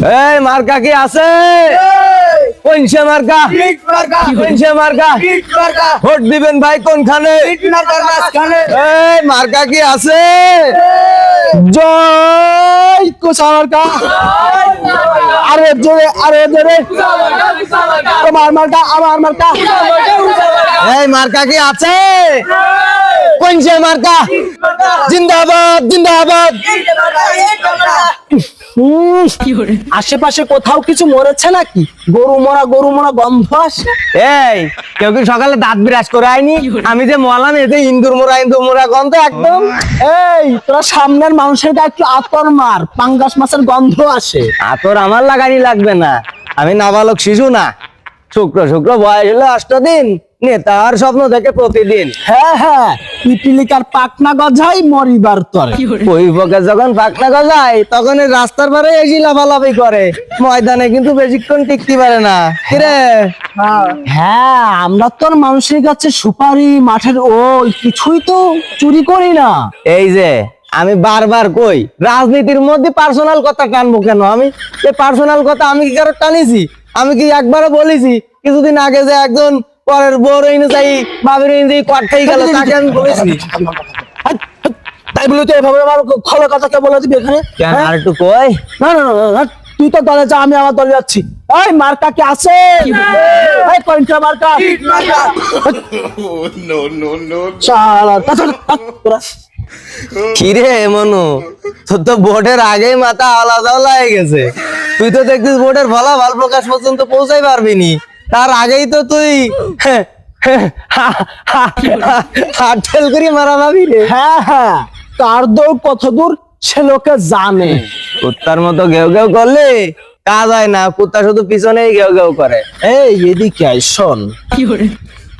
এই মার্কা কি আছে? কোনসে মার্কা? কোনসে মার্কা? ভোট দিবেন ভাই কোনখানে? এই মার্কা কি আছে? জয় কোসা মার্কা। আরে জোরে, আরে জোরে। তোমার মার্কা, আমার মার্কা। এই মার্কা কি আছে? কোনসে মার্কা? জিন্দাবাদ, জিন্দাবাদ। আশেপাশে কোথাও কিছু মরেছে নাকি? গরু মরা গন্ধ আসে। এই কেউ কি সকালে দাঁত বিরাজ করে আইনি? আমি যে মলাম এতে ইন্দুর মোরা গন্ধ একদম। এই তোরা সামনের মানুষের গায়ে একটু আতর মার, পাঙ্গাস মাছের গন্ধ আসে। আতর আমার লাগানি লাগবে না, আমি নাবালক শিশু না। শুক্র শুক্র বয়স হলো 8 দিন, নেতার স্বপ্ন দেখে প্রতিদিন। হ্যাঁ, পিপিলিকার পাকনা গজাই মরিবার তরে। ওই বকে যখন পাকনা গজায় তখন এই রাস্তার পারে এসে লাফালাফি করে, ময়দানে কিন্তু বেশিক্ষণ টিকতে পারে না। কিরে? হ্যাঁ, আমরা তোর মানুষের কাছে সুপারি মাঠের ওই কিছুই তো চুরি করি না। এই যে আমি বারবার কই, রাজনীতির মধ্যে পার্সোনাল কথা টানবো কেন? আমি এই পার্সোনাল কথা আমি কি কারো টানিছি? আমি কি একবারও বলেছি কিছুদিন আগে যে একজন পরের বউর যাই বাবির কটকাই গেল, তাকে আমি বলেছি? তাই বলে তো এভাবে আমার খোলা কথাটা বলে দিবি এখানে? কেন আর একটু কই? না, তুই তো দলে যা, আমি আমার দলে যাচ্ছি। এই মার্কা কি আছে? এই কোনটা মার্কা? শালা, তোরা কিরে মনু, তোর তো ভোটের আগেই মাথা আলাদা হয়ে গেছে। তুই তো দেখছিস ভোটের ফলাফল প্রকাশ পর্যন্ত পৌঁছাই পারবি নি, তার আগেই তো তুই হাত ঠেল করে মারা ভাবি রে। হ্যাঁ, কার দৌড় কত দূর সে লোকে জানে। কুত্তার মতো ঘেউ ঘেউ করলে কাজ হয় না, কুত্তা শুধু পিছনেই ঘেউ ঘেউ করে। এই এদিকে আয়, শোন।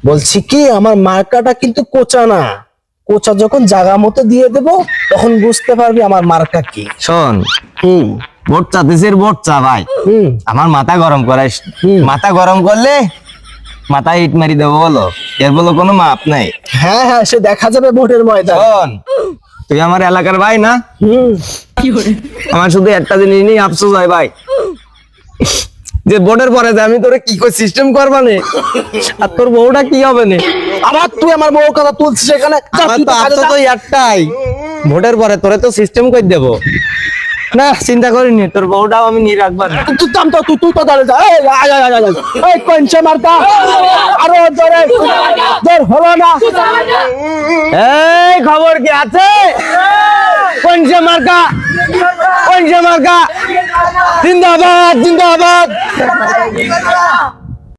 বলছি কি, আমার মার্কাটা কিন্তু কোচা না। কোচা যখন জায়গা মতো দিয়ে দেবো তখন বুঝতে পারবি আমার মার্কা কি। শোন, ভোট চাতিসের ভোট চা ভাই, আমার মাথা গরম করাইস। মাথা গরম করলে মাথায় ইট মারি দেবো বলো, এর বলো কোনো মাপ নাই। হ্যাঁ, সে দেখা যাবে ভোটের ময়দান। শোন, তুই আমার এলাকার ভাই না? আমার শুধু একটা জিনিস নিয়ে আফসোস হয় ভাই, যে ভোটের পরে যে আমি তোরে কি করে সিস্টেম করবা নে, আর তোর বউটা কি হবে নে। আবার তুই আমার বউর কথা তুলছিস এখানে? আমার তো আফসোস তো একটাই, ভোটের পরে তোরে তো সিস্টেম করে দেবো না, চিন্তা করিনি, তোর বউটাও আমি নিয়ে রাখবা না। তুই থাম তো, তুই তো দাঁড়িয়ে যা। এই কোনটা মার্কা? আরো জোরে, জোর হলো না। এই খবর কি আছে? কোনসে মার্কা? কোনসে মার্কা? জিন্দাবাদ, জিন্দাবাদ।